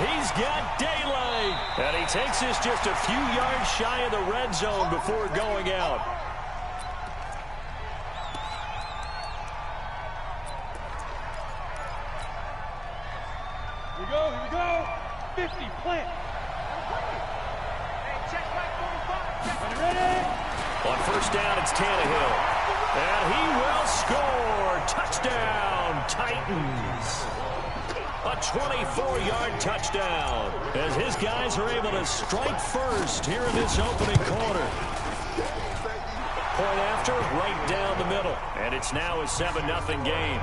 He's got daylight. And he takes this just a few yards shy of the red zone before going out. Here we go. 50, plant. Hey, check right 45. Ready? On first down, it's Tannehill. And he will score. Touchdown, Titans. A 24-yard touchdown as his guys are able to strike first here in this opening quarter. Point after, right down the middle. And it's now a 7-0 game.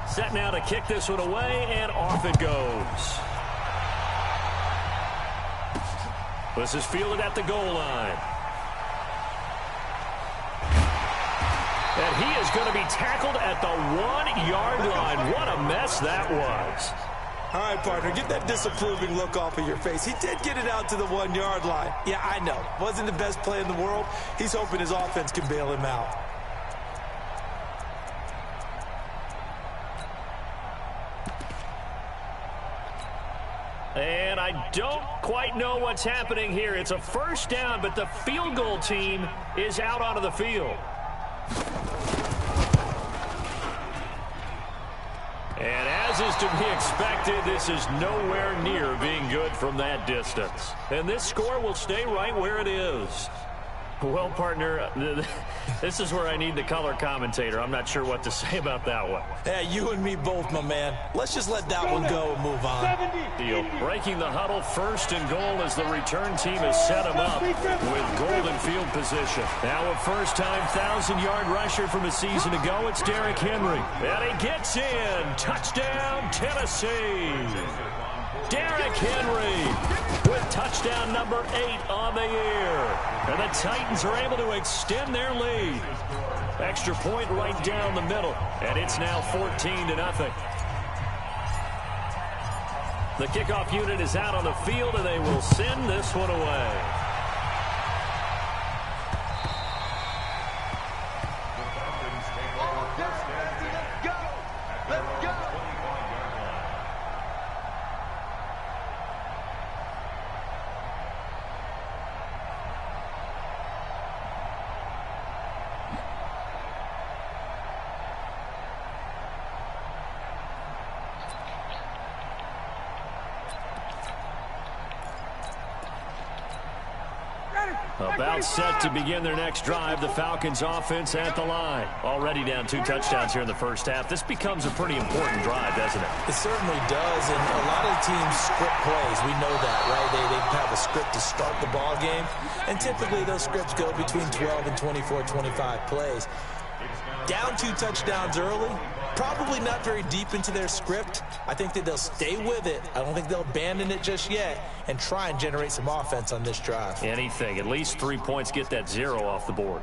Set now to kick this one away, and off it goes. This is fielded at the goal line. And he is going to be tackled at the 1-yard line. What a mess that was. All right, partner, get that disapproving look off of your face. He did get it out to the 1-yard line. Yeah, I know. Wasn't the best play in the world. He's hoping his offense can bail him out. And I don't quite know what's happening here. It's a first down, but the field goal team is out onto the field. And as is to be expected, this is nowhere near being good from that distance. And this score will stay right where it is. Well, partner, this is where I need the color commentator. I'm not sure what to say about that one. Yeah, you and me both, my man. Let's just let that one go and move on. Deal. Breaking the huddle, first and goal as the return team has set him up with golden field position. Now a first-time 1,000-yard rusher from a season ago, it's Derrick Henry. And he gets in. Touchdown, Tennessee. Derrick Henry with touchdown number 8 on the year. And the Titans are able to extend their lead. Extra point right down the middle. And it's now 14-0. The kickoff unit is out on the field, and they will send this one away. About set to begin their next drive, the Falcons offense at the line. Already down 2 touchdowns here in the first half. This becomes a pretty important drive, doesn't it? It certainly does, and a lot of teams script plays. We know that, right? They have a script to start the ball game, and typically those scripts go between 12 and 24, 25 plays. Down 2 touchdowns early, probably not very deep into their script. I think that they'll stay with it. I don't think they'll abandon it just yet and try and generate some offense on this drive. Anything. At least 3 points, get that 0 off the board.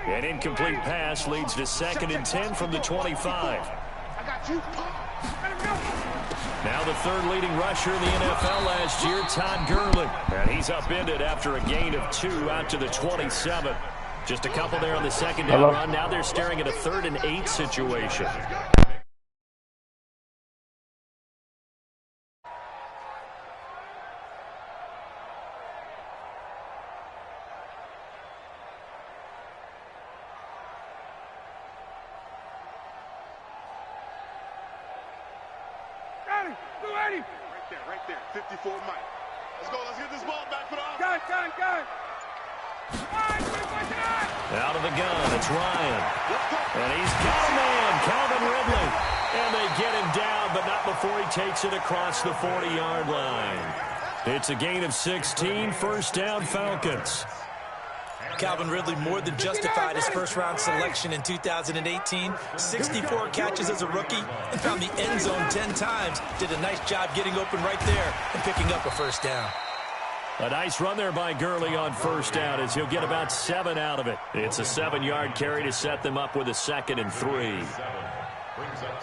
An incomplete pass leads to 2nd and 10 from the 25. Now the 3rd leading rusher in the NFL last year, Todd Gurley. And he's upended after a gain of 2 out to the 27. Just a couple there on the 2nd down run. Now they're staring at a 3rd and 8 situation. Right there. 54 Mike. Let's go. Let's get this ball back for the offense. Gun. Out of the gun, it's Ryan. And he's got a man, Calvin Ridley. And they get him down, but not before he takes it across the 40-yard line. It's a gain of 16, first down Falcons. Calvin Ridley more than justified his first-round selection in 2018. 64 catches as a rookie and found the end zone 10 times. Did a nice job getting open right there and picking up a first down. A nice run there by Gurley on first down as he'll get about 7 out of it. It's a 7-yard carry to set them up with a 2nd and 3.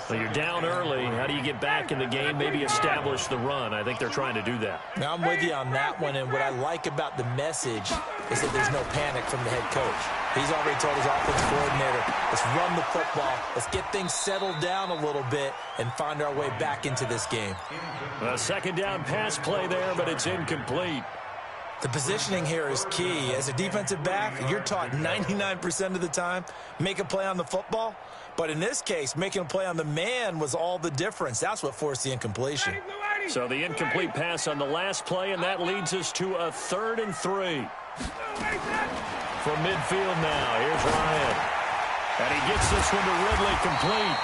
So you're down early. How do you get back in the game? Maybe establish the run. I think they're trying to do that. Now, I'm with you on that one, and what I like about the message is that there's no panic from the head coach. He's already told his offensive coordinator, let's run the football, let's get things settled down a little bit and find our way back into this game. A 2nd down pass play there, but it's incomplete. The positioning here is key. As a defensive back, you're taught 99% of the time, make a play on the football. But in this case, making a play on the man was all the difference. That's what forced the incompletion. So the incomplete pass on the last play, and that leads us to a 3rd and 3. From midfield now, here's Ryan. And he gets this one to Ridley complete.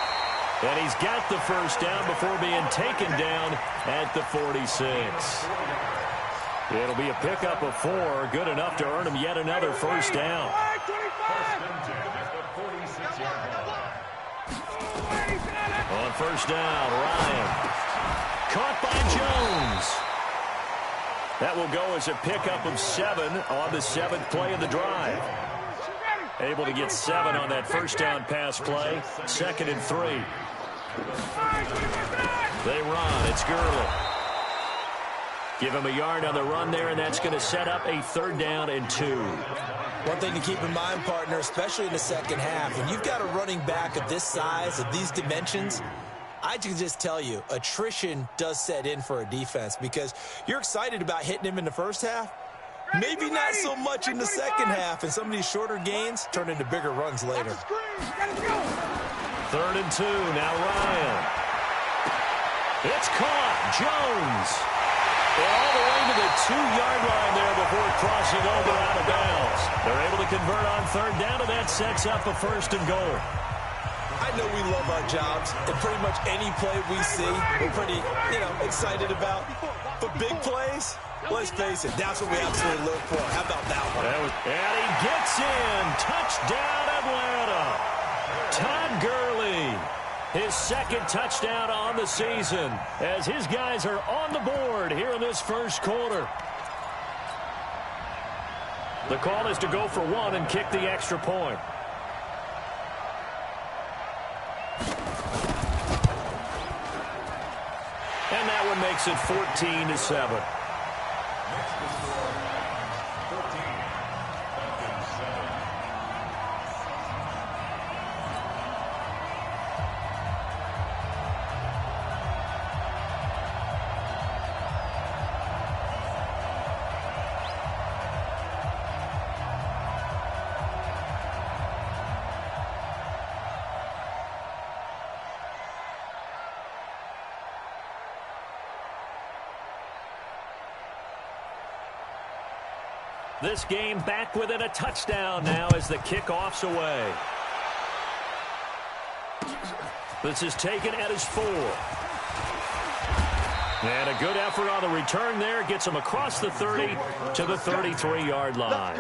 And he's got the first down before being taken down at the 46. It'll be a pickup of 4, good enough to earn him yet another first down. On first down, Ryan. Caught by Jones. That will go as a pickup of 7 on the 7th play of the drive. Able to get 7 on that first down pass play. 2nd and 3. They run. It's Gurley. Give him a yard on the run there, and that's going to set up a 3rd down and 2. One thing to keep in mind, partner, especially in the second half, when you've got a running back of this size, of these dimensions, I can just tell you, attrition does set in for a defense because you're excited about hitting him in the first half. Maybe not so much in the second half, and some of these shorter gains turn into bigger runs later. 3rd and 2, now Ryan. It's caught, Jones. And all the way to the 2-yard line there before crossing over out of bounds. They're able to convert on 3rd down, and that sets up a 1st and goal. I know we love our jobs, and pretty much any play we see, we're pretty, excited about. But big plays, let's face it, that's what we absolutely live for. How about that one? And he gets in. Touchdown, Atlanta. Todd Gurley. His 2nd touchdown on the season as his guys are on the board here in this first quarter. The call is to go for 1 and kick the extra point. And that one makes it 14-7. This game back within a touchdown now as the kickoff's away. This is taken at his 4. And a good effort on the return there. Gets him across the 30 to the 33-yard line.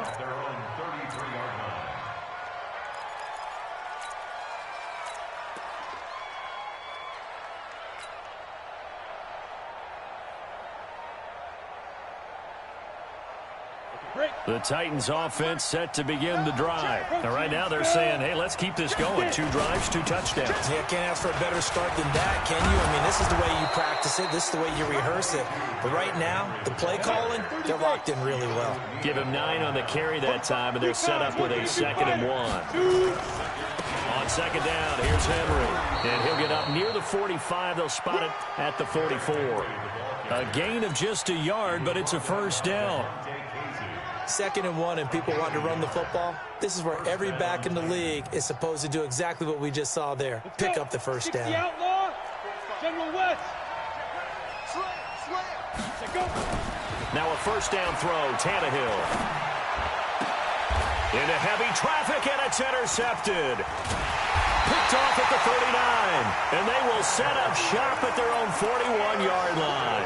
The Titans offense set to begin the drive. And right now they're saying, hey, let's keep this going. 2 drives, 2 touchdowns. Yeah, can't ask for a better start than that, can you? I mean, this is the way you practice it. This is the way you rehearse it. But right now, the play calling, they're locked in really well. Give him 9 on the carry that time, and they're set up with a 2nd and 1. On 2nd down, here's Henry. And he'll get up near the 45. They'll spot it at the 44. A gain of just a yard, but it's a first down. 2nd and 1 and people want to run the football. This is where every back in the league is supposed to do exactly what we just saw there. Pick up the first down. Now a first down throw, Tannehill. Into heavy traffic, and it's intercepted. Picked off at the 39, and they will set up shop at their own 41-yard line.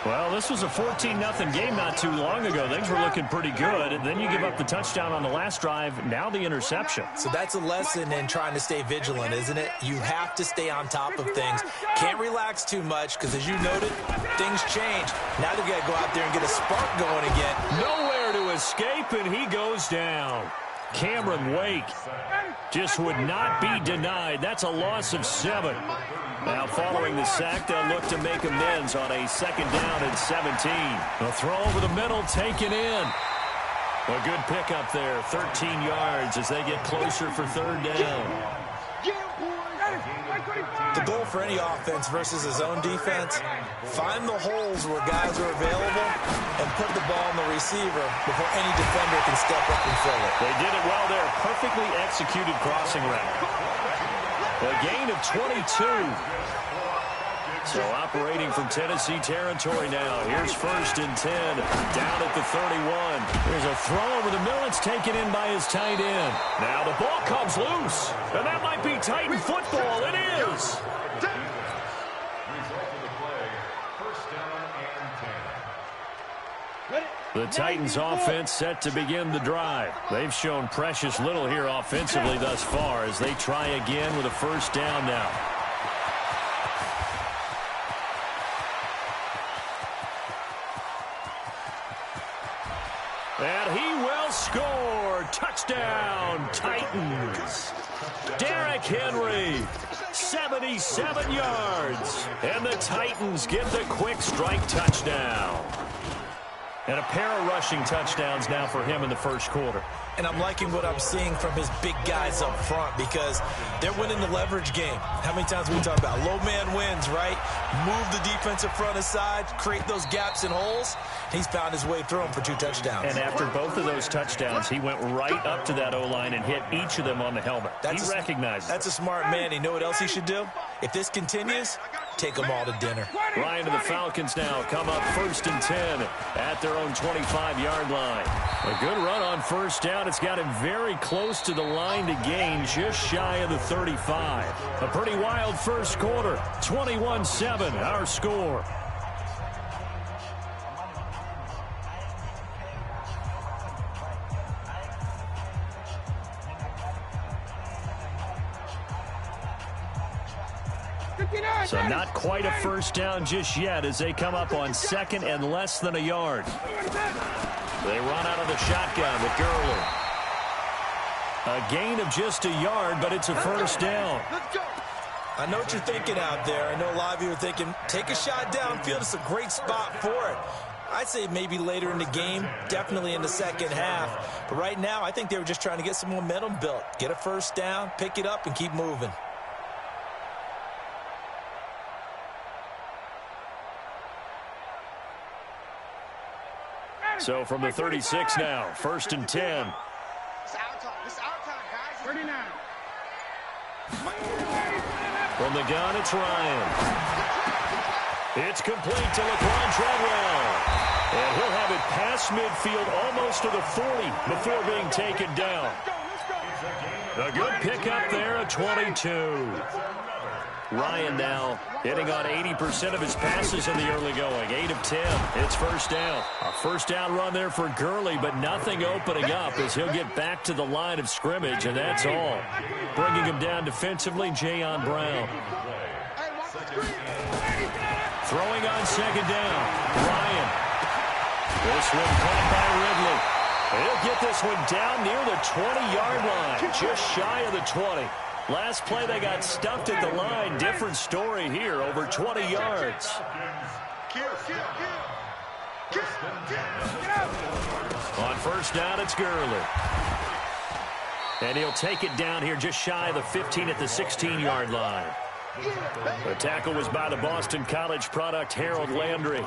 Well, this was a 14-0 game not too long ago. Things were looking pretty good. And then you give up the touchdown on the last drive. Now the interception. So that's a lesson in trying to stay vigilant, isn't it? You have to stay on top of things. Can't relax too much because, as you noted, things change. Now they've got to go out there and get a spark going again. Nowhere to escape, and he goes down. Cameron Wake just would not be denied. That's a loss of 7. Now, following the sack, they'll look to make amends on a 2nd down and 17. A throw over the middle, taken in. A good pickup there, 13 yards as they get closer for 3rd down. The goal for any offense versus his own defense, find the holes where guys are available and put the ball on the receiver before any defender can step up and fill it. They did it well there. Perfectly executed crossing route. A gain of 22. So operating from Tennessee territory now. Here's 1st and 10. Down at the 31. There's a throw over the middle. It's taken in by his tight end. Now the ball comes loose. And that might be Titan football. It is. The Titans offense set to begin the drive. They've shown precious little here offensively thus far as they try again with a 1st down now. And he will score. Touchdown, Titans. Derrick Henry, 77 yards. And the Titans get the quick strike touchdown. And a pair of rushing touchdowns now for him in the 1st quarter. And I'm liking what I'm seeing from his big guys up front because they're winning the leverage game. How many times we talk about low man wins, right? Move the defensive front aside, create those gaps and holes. He's found his way through them for 2 touchdowns. And after both of those touchdowns, he went right up to that O-line and hit each of them on the helmet. He recognized it. That's a smart man. You know what else he should do? If this continues, take them all to dinner. Ryan and the Falcons now come up 1st and 10 at their own 25-yard line. A good run on 1st down. It's got him very close to the line to gain, just shy of the 35. A pretty wild 1st quarter. 21-7, our score. So not quite a 1st down just yet as they come up on 2nd and less than a yard. They run out of the shotgun with Gurley. A gain of just a yard, but it's a 1st down. I know what you're thinking out there. I know a lot of you are thinking, take a shot downfield. It's a great spot for it. I'd say maybe later in the game, definitely in the 2nd half. But right now, I think they were just trying to get some momentum built. Get a 1st down, pick it up, and keep moving. So from the 36 now, 1st and 10. It's our time. It's our time, guys. 39. From the gun, it's Ryan. It's complete to Laquan Treadwell. And he'll have it past midfield almost to the 40 before being taken down. A good pickup there at 22. Ryan now hitting on 80% of his passes in the early going. 8 of 10. It's 1st down. A 1st down run there for Gurley, but nothing opening up as he'll get back to the line of scrimmage, and that's all. Bringing him down defensively, Jayon Brown. Throwing on 2nd down. Ryan. This one caught by Ridley. He'll get this one down near the 20-yard line, just shy of the 20. Last play, they got stuffed at the line. Different story here, over 20 yards. On 1st down, it's Gurley. And he'll take it down here just shy of the 15 at the 16-yard line. The tackle was by the Boston College product, Harold Landry.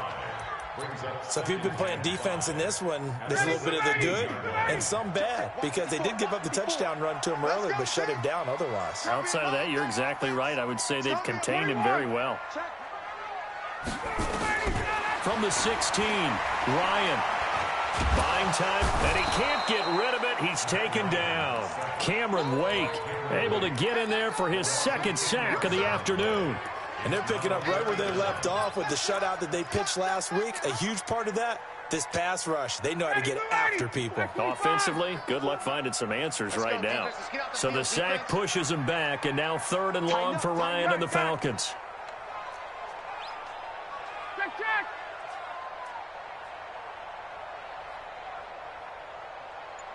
So if you've been playing defense in this one, there's a little bit of the good and some bad because they did give up the touchdown run to him earlier but shut him down otherwise. Outside of that, you're exactly right. I would say they've contained him very well. From the 16, Ryan. Buying time, and he can't get rid of it. He's taken down. Cameron Wake able to get in there for his 2nd sack of the afternoon. And they're picking up right where they left off with the shutout that they pitched last week. A huge part of that, this pass rush. They know how to get after people. Offensively, good luck finding some answers right now. So the sack pushes him back, and now 3rd and long for Ryan and the Falcons.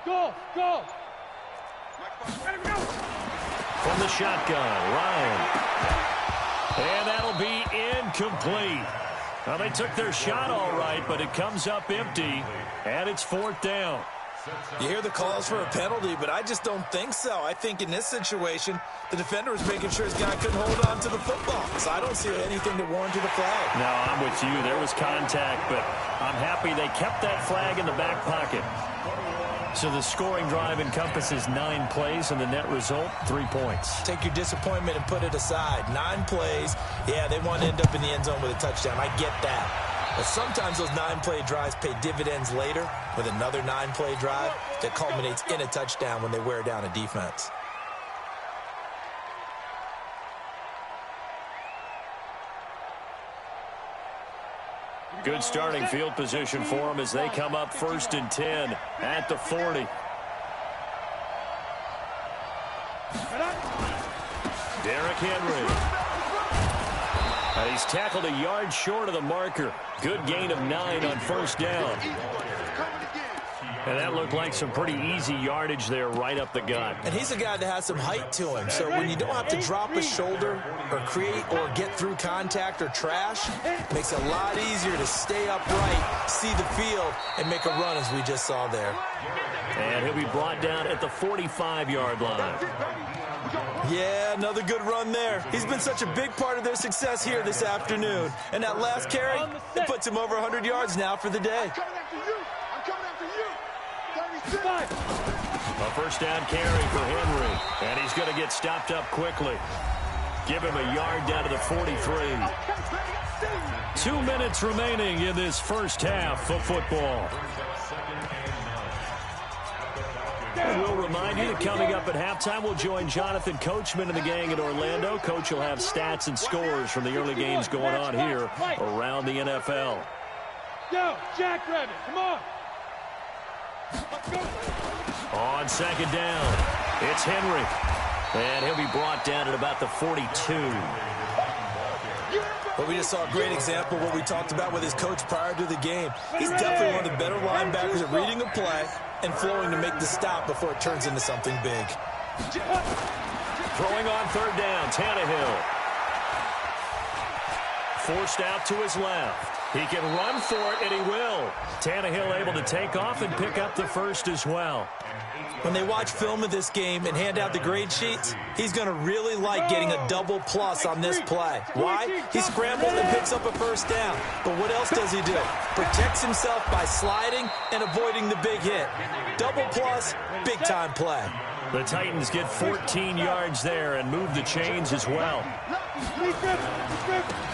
Go! From the shotgun, Ryan. And that'll be incomplete. Well, they took their shot all right, but it comes up empty, and it's 4th down. You hear the calls for a penalty, but I just don't think so. I think in this situation, the defender was making sure his guy couldn't hold on to the football. So I don't see anything that warranted a flag. No, I'm with you. There was contact, but I'm happy they kept that flag in the back pocket. So the scoring drive encompasses 9 plays, and the net result, 3 points. Take your disappointment and put it aside. 9 plays. Yeah, they want to end up in the end zone with a touchdown. I get that. But sometimes those 9-play drives pay dividends later with another 9-play drive that culminates in a touchdown when they wear down a defense. Good starting field position for them as they come up 1st and 10 at the 40. Derrick Henry. And he's tackled a yard short of the marker. Good gain of 9 on 1st down. And that looked like some pretty easy yardage there right up the gut. And he's a guy that has some height to him. So when you don't have to drop a shoulder or create or get through contact or trash, it makes it a lot easier to stay upright, see the field, and make a run as we just saw there. And he'll be brought down at the 45-yard line. Yeah, another good run there. He's been such a big part of their success here this afternoon. And that last carry, it puts him over 100 yards now for the day. A 1st down carry for Henry, and he's going to get stopped up quickly. Give him a yard down to the 43. 2 minutes remaining in this 1st half of football. And we'll remind you that coming up at halftime, we'll join Jonathan Coachman and the gang in Orlando. Coach will have stats and scores from the early games going on here around the NFL. Go, Jackrabbit, come on. On 2nd down, it's Henry. And he'll be brought down at about the 42. But we just saw a great example of what we talked about with his coach prior to the game. He's definitely one of the better linebackers at reading a play and flowing to make the stop before it turns into something big. Throwing on 3rd down, Tannehill. Forced out to his left. He can run for it, and he will. Tannehill able to take off and pick up the 1st as well. When they watch film of this game and hand out the grade sheets, he's going to really like getting a double plus on this play. Why? He scrambles and picks up a 1st down. But what else does he do? Protects himself by sliding and avoiding the big hit. Double plus, big-time play. The Titans get 14 yards there and move the chains as well.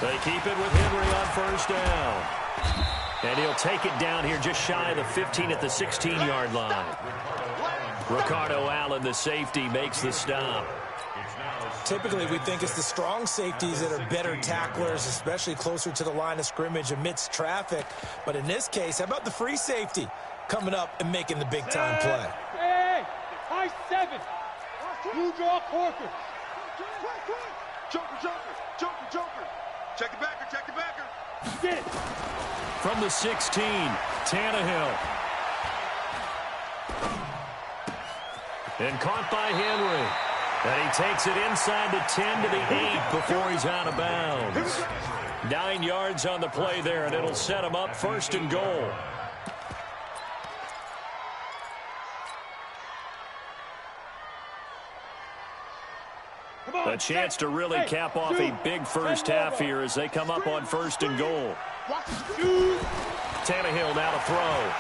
They keep it with Henry on 1st down. And he'll take it down here just shy of the 15 at the 16-yard line. Ricardo Allen, the safety, makes the stop. Typically, we think it's the strong safeties that are better tacklers, especially closer to the line of scrimmage amidst traffic. But in this case, how about the free safety coming up and making the big-time play? Hey, high 7. Blue draw Corker. Joker. Check the backer. Get it. From the 16, Tannehill. And caught by Henry. And he takes it inside the 10 to the 8 before he's out of bounds. 9 yards on the play there, and it'll set him up 1st and goal. A chance to really cap off a big 1st half here as they come up on 1st and goal. Tannehill now to throw.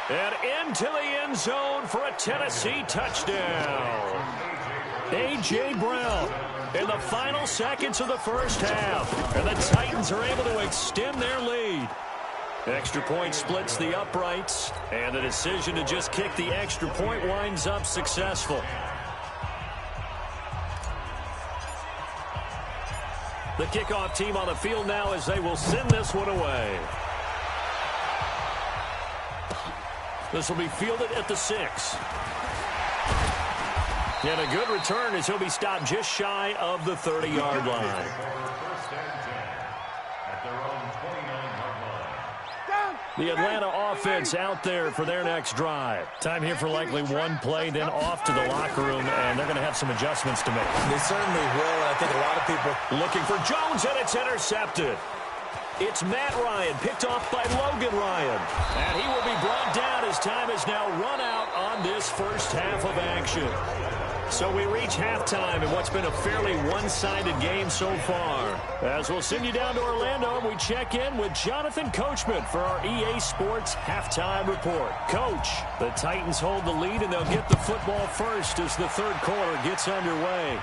And into the end zone for a Tennessee touchdown. A.J. Brown in the final seconds of the 1st half. And the Titans are able to extend their lead. Extra point splits the uprights. And the decision to just kick the extra point winds up successful. The kickoff team on the field now as they will send this one away. This will be fielded at the 6. And a good return as he'll be stopped just shy of the 30-yard line. The Atlanta offense out there for their next drive. Time here for likely one play, then off to the locker room, and they're going to have some adjustments to make. They certainly will, and I think a lot of people looking for Jones, and it's intercepted. It's Matt Ryan, picked off by Logan Ryan. And he will be brought down as time has now run out on this first half of action. So we reach halftime in what's been a fairly one-sided game so far. As we'll send you down to Orlando, and we check in with Jonathan Coachman for our EA Sports Halftime Report. Coach, the Titans hold the lead, and they'll get the football first as the third quarter gets underway.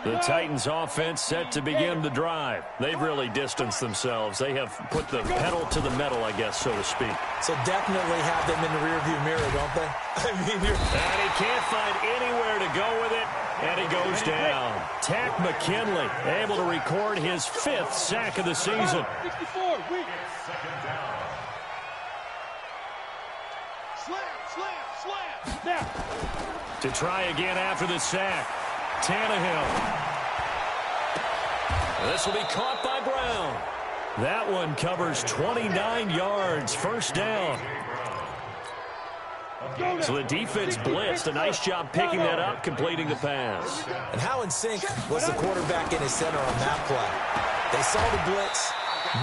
The Titans offense set to begin the drive. They've really distanced themselves. They have put the pedal to the metal, I guess, so to speak. So definitely have them in the rearview mirror, don't they? And he can't find anywhere to go with it, and he goes down. Tack McKinley able to record his 5th sack of the season. 64, weak. Slam. To try again after the sack. Tannehill. This will be caught by Brown. That one covers 29 yards, first down. So the defense blitzed. A nice job picking that up, completing the pass. And how in sync was the quarterback in his center on that play? They saw the blitz,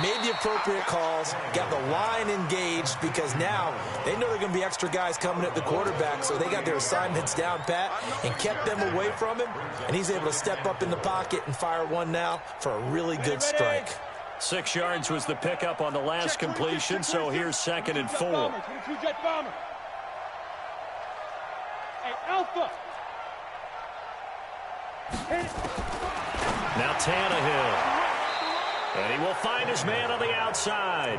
made the appropriate calls, got the line engaged, because now they know there are going to be extra guys coming at the quarterback, so they got their assignments down pat and kept them away from him, and he's able to step up in the pocket and fire one now for a really good strike. 6 yards was the pickup on the last completion, so here's 2nd and 4. Jet bomber. Hey, Alpha. Now Tannehill. And he will find his man on the outside.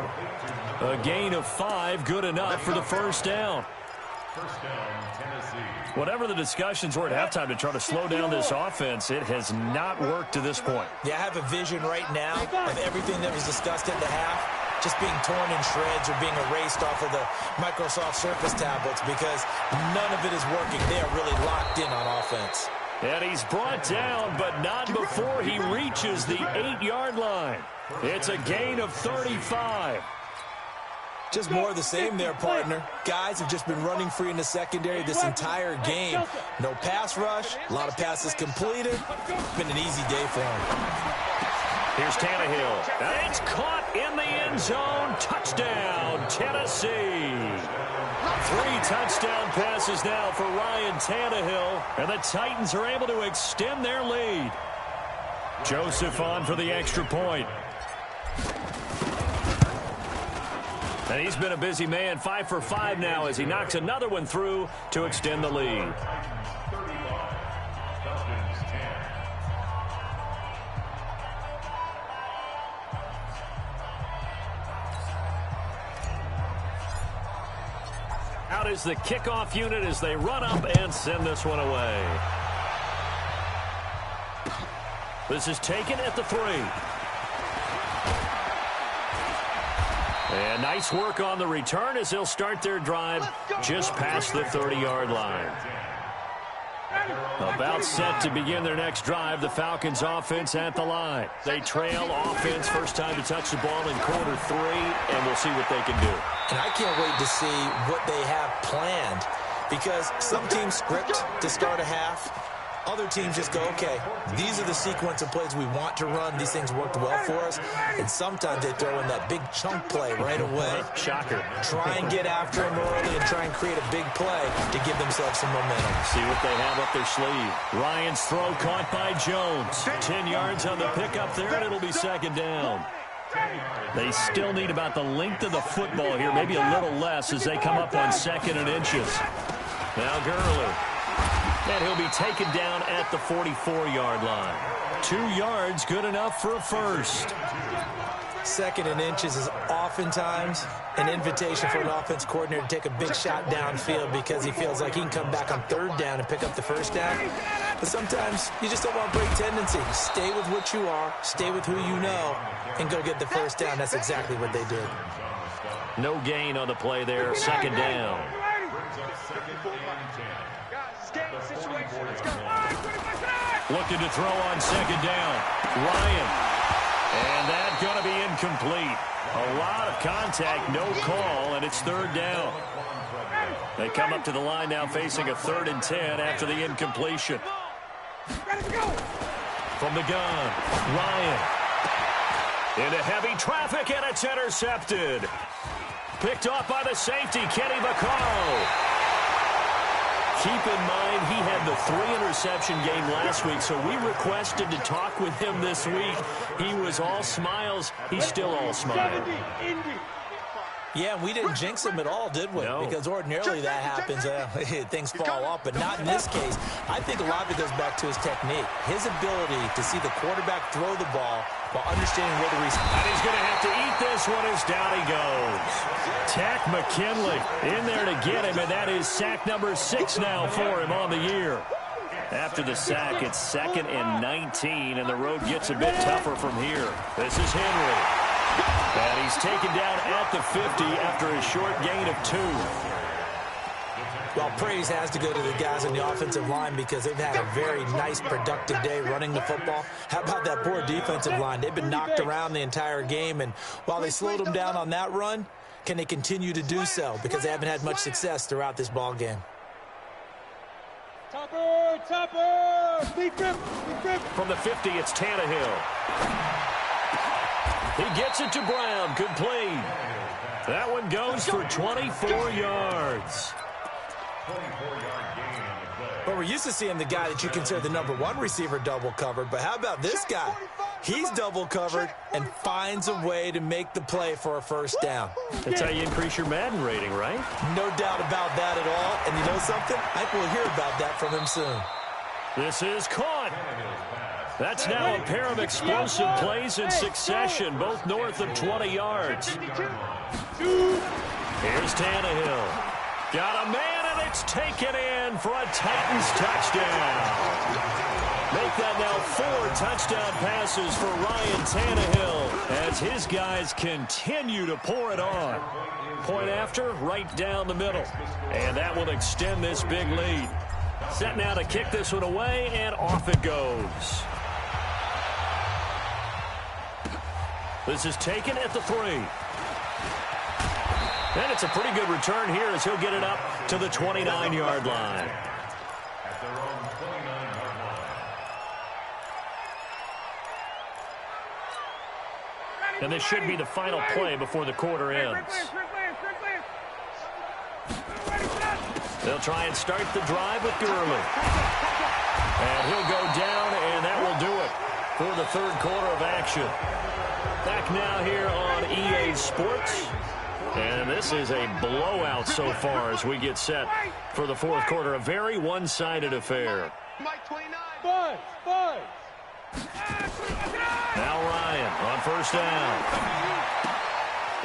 A gain of 5, good enough for the first down. First down, Tennessee. Whatever the discussions were at halftime to try to slow down this offense, it has not worked to this point. Yeah, I have a vision right now of everything that was discussed at the half just being torn in shreds or being erased off of the Microsoft Surface tablets, because none of it is working. They are really locked in on offense. And he's brought down, but not before he reaches the 8-yard line. It's a gain of 35. Just more of the same there, partner. Guys have just been running free in the secondary this entire game. No pass rush, a lot of passes completed. It's been an easy day for him. Here's Tannehill. And it's caught in the end zone. Touchdown, Tennessee. 3 touchdown passes now for Ryan Tannehill, and the Titans are able to extend their lead. Joseph on for the extra point. And he's been a busy man, 5 for 5 now as he knocks another one through to extend the lead. Out is the kickoff unit as they run up and send this one away. This is taken at the 3. And nice work on the return as they'll start their drive just past the 30-yard line. About set to begin their next drive, the Falcons offense at the line. They trail offense, first time to touch the ball in quarter 3, and we'll see what they can do. And I can't wait to see what they have planned, because some teams script to start a half. Other teams just go, okay, these are the sequence of plays we want to run. These things worked well for us. And sometimes they throw in that big chunk play right away. Shocker. Try and get after them early and try and create a big play to give themselves some momentum. See what they have up their sleeve. Ryan's throw caught by Jones. 10 yards on the pickup there, and it'll be 2nd down. They still need about the length of the football here, maybe a little less as they come up on 2nd and inches. Now Gurley. And he'll be taken down at the 44-yard line. 2 yards, good enough for a first. Second and inches is oftentimes an invitation for an offense coordinator to take a big shot downfield because he feels like he can come back on third down and pick up the first down. But sometimes you just don't want to break tendency. Stay with what you are, stay with who you know, and go get the first down. That's exactly what they did. No gain on the play there, second down. Looking to throw on second down. Ryan. And that's going to be incomplete. A lot of contact, no call, and it's third down. They come up to the line now facing a 3rd and 10 after the incompletion. From the gun, Ryan. Into heavy traffic, and it's intercepted. Picked off by the safety, Kenny Vaccaro. Keep in mind, he had the 3-interception game last week, so we requested to talk with him this week. He was all smiles. He's still all smiles. Yeah, we didn't jinx him at all, did we? No. Because ordinarily that happens. Things fall off, but not in this case. I think a lot of it goes back to his technique. His ability to see the quarterback throw the ball while understanding where the receiver. And he's going to have to eat this one as down he goes. Tack McKinley in there to get him, and that is sack number 6 now for him on the year. After the sack, it's 2nd and 19, and the road gets a bit tougher from here. This is Henry. And he's taken down at the 50 after a short gain of 2. Well, praise has to go to the guys on the offensive line because they've had a very nice, productive day running the football. How about that poor defensive line? They've been knocked around the entire game, and while they slowed them down on that run, can they continue to do so? Because they haven't had much success throughout this ball game. Topper! Deep grip! From the 50, it's Tannehill. He gets it to Brown. Complete. That one goes for 24 yards. Well, we're used to seeing the guy that you consider the #1 receiver double covered, but how about this guy? He's double covered and finds a way to make the play for a first down. That's how you increase your Madden rating, right? No doubt about that at all. And you know something? I think we'll hear about that from him soon. This is caught. That's now a pair of explosive plays in succession, both north of 20 yards. Here's Tannehill. Got a man, and it's taken in for a Titans touchdown. Make that now 4 touchdown passes for Ryan Tannehill as his guys continue to pour it on. Point after, right down the middle. And that will extend this big lead. Set now to kick this one away, and off it goes. This is taken at the 3. And it's a pretty good return here as he'll get it up to the 29-yard line. And this should be the final play before the quarter ends. They'll try and start the drive with Gurley. And he'll go down, and that will do it for the 3rd quarter of action. Back now here on EA Sports. And this is a blowout so far as we get set for the 4th quarter. A very one-sided affair. Buzz! Now Ryan on first down.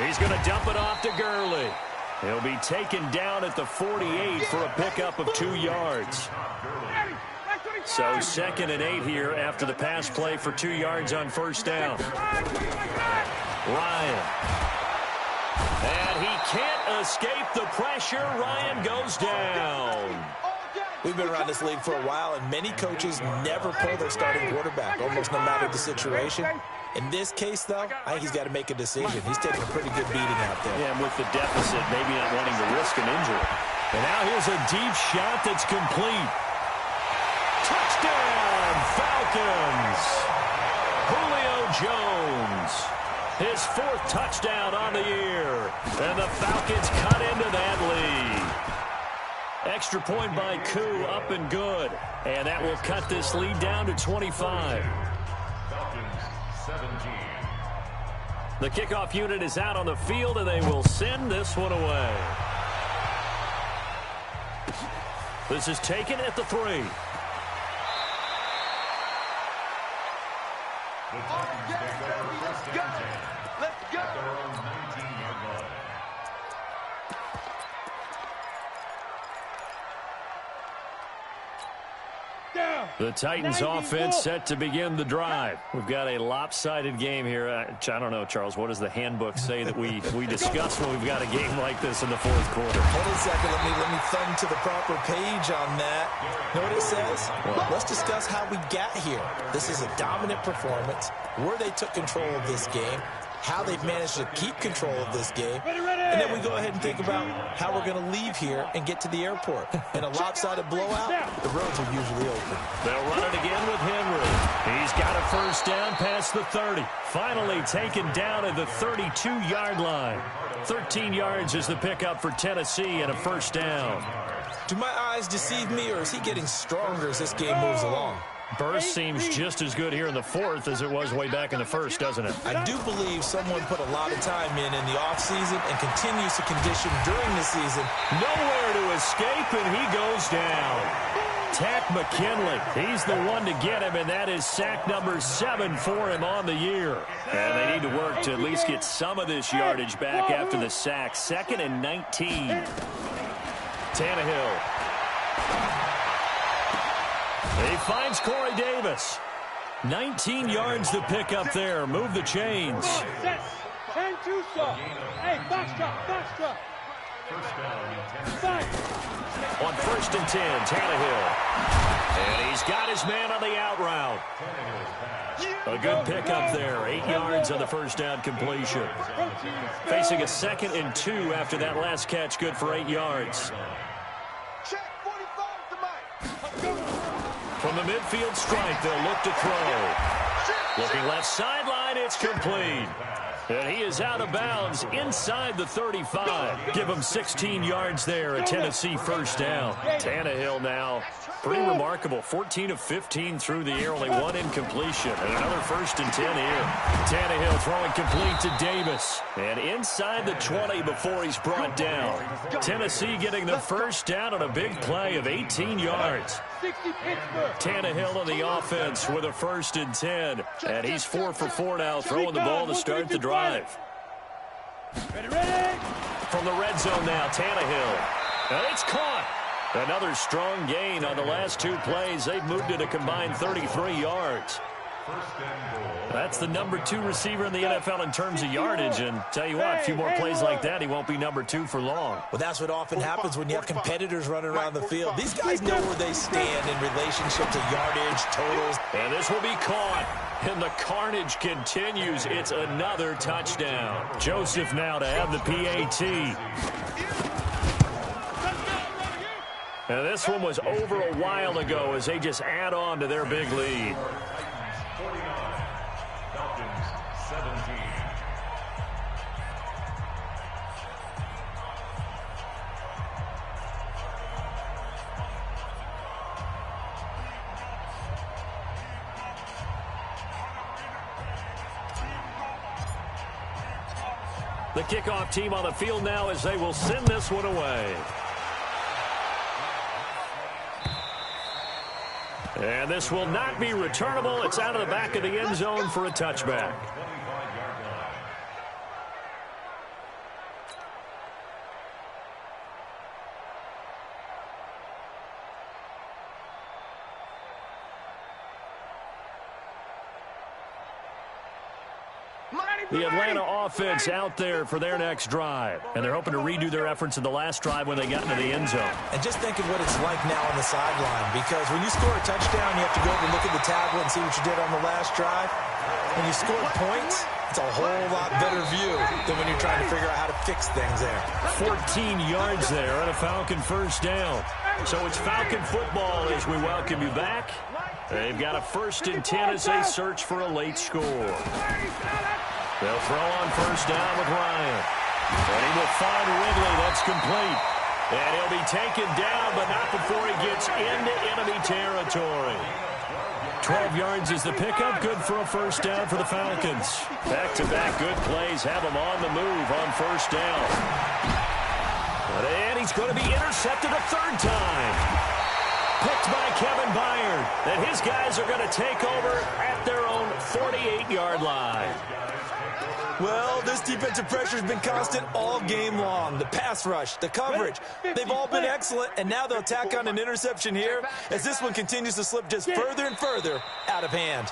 He's going to dump it off to Gurley. He'll be taken down at the 48 for a pickup of 2 yards. So 2nd and 8 here after the pass play for 2 yards on first down. Ryan. And he can't escape the pressure. Ryan goes down. We've been around this league for a while, and many coaches never pull their starting quarterback, almost no matter the situation. In this case, though, I think he's got to make a decision. He's taking a pretty good beating out there. Yeah, and with the deficit, maybe not wanting to risk an injury. And now here's a deep shot that's complete. Touchdown, Falcons! Julio Jones. His 4th touchdown on the year. And the Falcons cut into that lead. Extra point by Koo, up and good. And that will cut this lead down to 25. The kickoff unit is out on the field, and they will send this one away. This is taken at the 3. Let's go. The Titans offense set to begin the drive. We've got a lopsided game here. I don't know, Charles, what does the handbook say that we discuss when we've got a game like this in the fourth quarter? Hold on a second. Let me thumb to the proper page on that. Know what it says? Let's discuss how we got here. This is a dominant performance, where they took control of this game, how they've managed to keep control of this game, and then we go ahead and think about how we're going to leave here and get to the airport. In a lopsided blowout, the roads are usually open. They'll run it again with Henry. He's got a first down past the 30. Finally taken down at the 32-yard line. 13 yards is the pickup for Tennessee and a first down. Do my eyes deceive me, or is he getting stronger as this game moves along? Burst seems just as good here in the fourth as it was way back in the first, doesn't it? I do believe someone put a lot of time in the offseason and continues to condition during the season. Nowhere to escape, and he goes down. Tack McKinley, he's the one to get him, and that is sack number 7 for him on the year. And they need to work to at least get some of this yardage back after the sack. 2nd and 19. Tannehill. He finds Corey Davis. 19 yards to pick up there. Move the chains. And Tusa. Hey, box drop. On 1st and 10, Tannehill. And he's got his man on the out route. A good pickup there. 8 yards on the first down completion. Facing a 2nd and 2 after that last catch. Good for 8 yards. From the midfield stripe, they'll look to throw. Looking left sideline, it's complete. And he is out of bounds inside the 35. Give him 16 yards there, a Tennessee first down. Tannehill now, pretty remarkable. 14 of 15 through the air, only 1 incompletion. And another 1st and 10 here. Tannehill throwing complete to Davis. And inside the 20 before he's brought down. Tennessee getting the first down on a big play of 18 yards. Tannehill on the offense with a 1st and 10. And he's 4 for 4 now, throwing the ball to start the drive. From the red zone now, Tannehill. And it's caught. Another strong gain on the last 2 plays. They've moved it a combined 33 yards. That's the number 2 receiver in the NFL in terms of yardage. And tell you what, a few more plays like that, he won't be number 2 for long. Well, that's what often happens when you have competitors running around the field. These guys know where they stand in relationship to yardage, totals. And this will be caught. And the carnage continues. It's another touchdown. Joseph now to have the PAT. And this one was over a while ago as they just add on to their big lead. 49, Falcons 17. The kickoff team on the field now as they will send this one away. And this will not be returnable. It's out of the back of the end zone for a touchback. The Atlanta offense out there for their next drive. And they're hoping to redo their efforts in the last drive when they got into the end zone. And just think of what it's like now on the sideline. Because when you score a touchdown, you have to go over and look at the tablet and see what you did on the last drive. When you score points, it's a whole lot better view than when you're trying to figure out how to fix things there. 14 yards there and a Falcon first down. So it's Falcon football as we welcome you back. They've got a 1st and 10 as they search for a late score. They'll throw on first down with Ryan. And he will find Ridley. That's complete. And he'll be taken down, but not before he gets into enemy territory. 12 yards is the pickup. Good for a first down for the Falcons. Back-to-back good plays have him on the move on first down. And he's going to be intercepted a 3rd time. Picked by Kevin Byard. And his guys are going to take over at their own 48-yard line. Well, this defensive pressure has been constant all game long. The pass rush, the coverage, they've all been excellent, and now they'll tack on an interception here as this one continues to slip just further and further out of hand.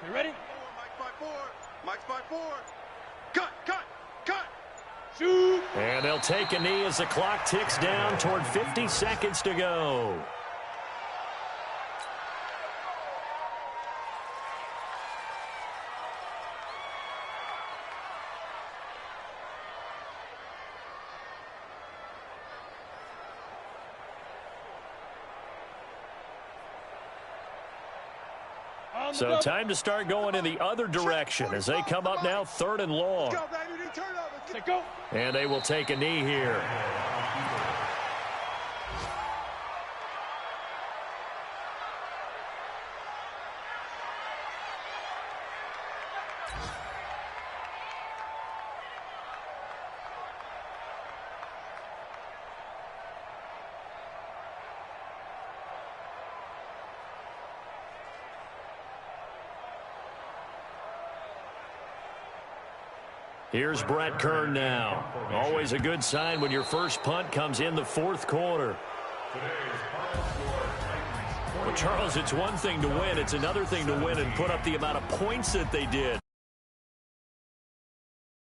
Okay, ready? Mike's by four. Cut. Shoot. And they'll take a knee as the clock ticks down toward 50 seconds to go. So time to start going in the other direction as they come up now 3rd and long. Let go. And they will take a knee here. Here's Brett Kern now. Always a good sign when your first punt comes in the 4th quarter. Well, Charles, it's one thing to win. It's another thing to win and put up the amount of points that they did.